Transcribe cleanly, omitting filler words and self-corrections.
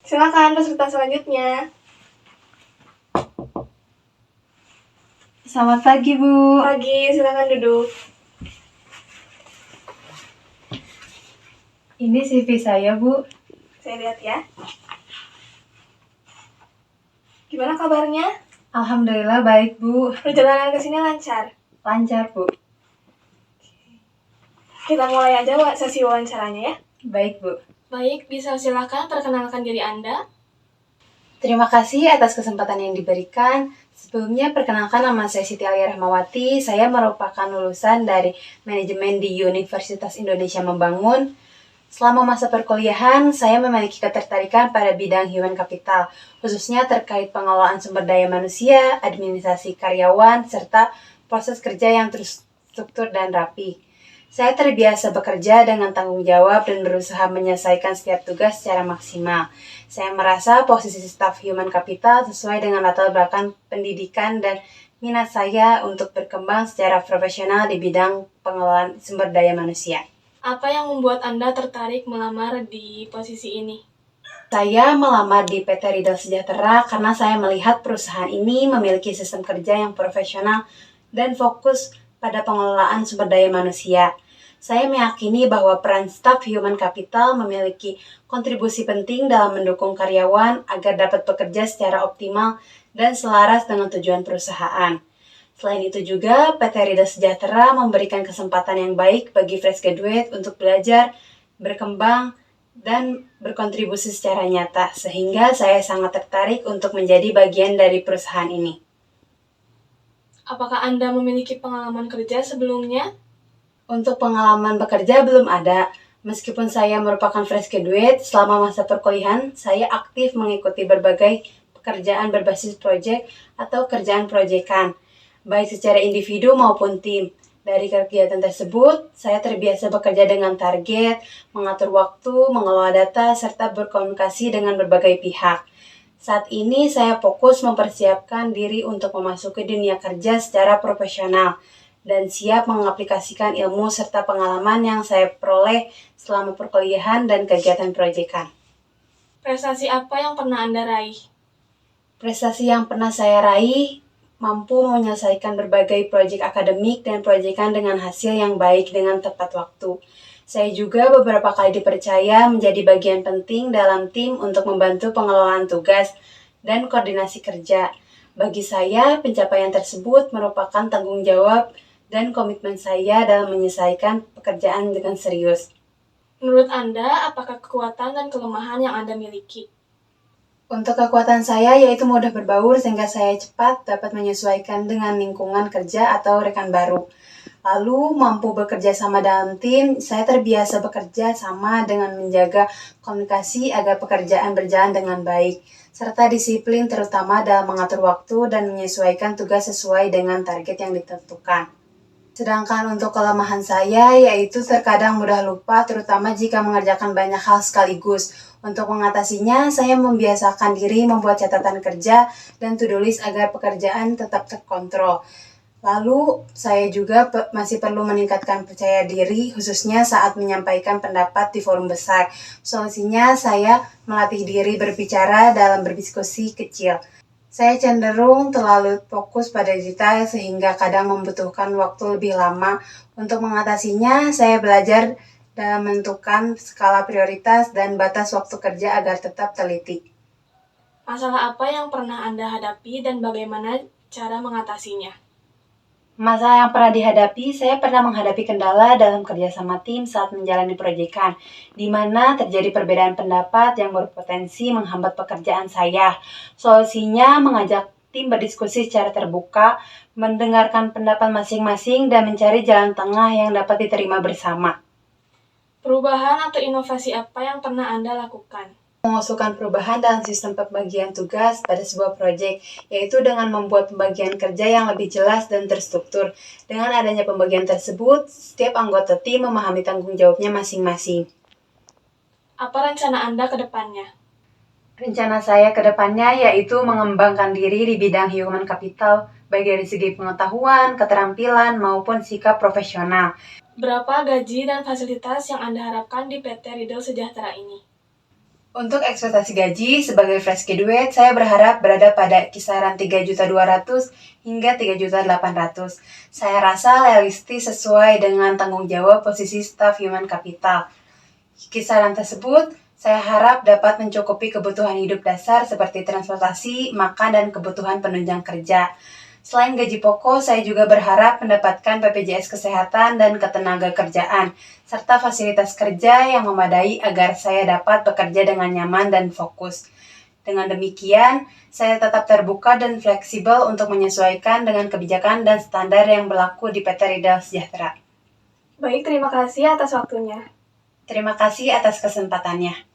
Silakan peserta selanjutnya. Selamat pagi, Bu. Pagi, silakan duduk. Ini CV saya, Bu. Saya lihat ya. Gimana kabarnya? Alhamdulillah baik, Bu. Perjalanan ke sini lancar? Lancar, Bu. Kita mulai aja sesi wawancaranya ya. Baik, Bu. Baik, bisa silakan perkenalkan diri Anda. Terima kasih atas kesempatan yang diberikan. Sebelumnya, perkenalkan nama saya Siti Alia Rahmawati. Saya merupakan lulusan dari Manajemen di Universitas Indonesia Membangun. Selama masa perkuliahan, saya memiliki ketertarikan pada bidang human capital, khususnya terkait pengelolaan sumber daya manusia, administrasi karyawan, serta proses kerja yang terstruktur dan rapi. Saya terbiasa bekerja dengan tanggung jawab dan berusaha menyelesaikan setiap tugas secara maksimal. Saya merasa posisi staf human capital sesuai dengan latar belakang pendidikan dan minat saya untuk berkembang secara profesional di bidang pengelolaan sumber daya manusia. Apa yang membuat Anda tertarik melamar di posisi ini? Saya melamar di PT Riddle Sejahtera karena saya melihat perusahaan ini memiliki sistem kerja yang profesional dan fokus pada pengelolaan sumber daya manusia. Saya meyakini bahwa peran staf human capital memiliki kontribusi penting dalam mendukung karyawan agar dapat bekerja secara optimal dan selaras dengan tujuan perusahaan. Selain itu juga, PT Riddle Sejahtera memberikan kesempatan yang baik bagi fresh graduate untuk belajar, berkembang, dan berkontribusi secara nyata, sehingga saya sangat tertarik untuk menjadi bagian dari perusahaan ini. Apakah Anda memiliki pengalaman kerja sebelumnya? Untuk pengalaman bekerja belum ada. Meskipun saya merupakan fresh graduate, selama masa perkuliahan, saya aktif mengikuti berbagai pekerjaan berbasis proyek atau kerjaan proyekan, baik secara individu maupun tim. Dari kegiatan tersebut, saya terbiasa bekerja dengan target, mengatur waktu, mengelola data, serta berkomunikasi dengan berbagai pihak. Saat ini saya fokus mempersiapkan diri untuk memasuki dunia kerja secara profesional dan siap mengaplikasikan ilmu serta pengalaman yang saya peroleh selama perkuliahan dan kegiatan proyekan. Prestasi apa yang pernah Anda raih? Prestasi yang pernah saya raih mampu menyelesaikan berbagai proyek akademik dan proyekan dengan hasil yang baik dengan tepat waktu. Saya juga beberapa kali dipercaya menjadi bagian penting dalam tim untuk membantu pengelolaan tugas dan koordinasi kerja. Bagi saya, pencapaian tersebut merupakan tanggung jawab dan komitmen saya dalam menyelesaikan pekerjaan dengan serius. Menurut Anda, apakah kekuatan dan kelemahan yang Anda miliki? Untuk kekuatan saya yaitu mudah berbaur sehingga saya cepat dapat menyesuaikan dengan lingkungan kerja atau rekan baru. Lalu mampu bekerja sama dalam tim, saya terbiasa bekerja sama dengan menjaga komunikasi agar pekerjaan berjalan dengan baik, serta disiplin terutama dalam mengatur waktu dan menyesuaikan tugas sesuai dengan target yang ditentukan. Sedangkan untuk kelemahan saya yaitu terkadang mudah lupa terutama jika mengerjakan banyak hal sekaligus. Untuk mengatasinya, saya membiasakan diri membuat catatan kerja dan to-do list agar pekerjaan tetap terkontrol. Lalu, saya juga masih perlu meningkatkan percaya diri khususnya saat menyampaikan pendapat di forum besar. Solusinya, saya melatih diri berbicara dalam berdiskusi kecil. Saya cenderung terlalu fokus pada detail sehingga kadang membutuhkan waktu lebih lama. Untuk mengatasinya, saya belajar dalam menentukan skala prioritas dan batas waktu kerja agar tetap teliti. Masalah apa yang pernah Anda hadapi dan bagaimana cara mengatasinya? Masalah yang pernah dihadapi, saya pernah menghadapi kendala dalam kerjasama tim saat menjalani proyekan, di mana terjadi perbedaan pendapat yang berpotensi menghambat pekerjaan saya. Solusinya mengajak tim berdiskusi secara terbuka, mendengarkan pendapat masing-masing, dan mencari jalan tengah yang dapat diterima bersama. Perubahan atau inovasi apa yang pernah Anda lakukan? Mengusulkan perubahan dalam sistem pembagian tugas pada sebuah proyek, yaitu dengan membuat pembagian kerja yang lebih jelas dan terstruktur. Dengan adanya pembagian tersebut, setiap anggota tim memahami tanggung jawabnya masing-masing. Apa rencana Anda ke depannya? Rencana saya ke depannya yaitu mengembangkan diri di bidang human capital, baik dari segi pengetahuan, keterampilan, maupun sikap profesional. Berapa gaji dan fasilitas yang Anda harapkan di PT Riddle Sejahtera ini? Untuk ekspektasi gaji sebagai fresh graduate, saya berharap berada pada kisaran 3.200.000 hingga 3.800.000. Saya rasa realistis sesuai dengan tanggung jawab posisi staf human capital. Kisaran tersebut saya harap dapat mencukupi kebutuhan hidup dasar seperti transportasi, makan, dan kebutuhan penunjang kerja. Selain gaji pokok, saya juga berharap mendapatkan BPJS Kesehatan dan ketenaga kerjaan, serta fasilitas kerja yang memadai agar saya dapat bekerja dengan nyaman dan fokus. Dengan demikian, saya tetap terbuka dan fleksibel untuk menyesuaikan dengan kebijakan dan standar yang berlaku di PT Ridal Sejahtera. Baik, terima kasih atas waktunya. Terima kasih atas kesempatannya.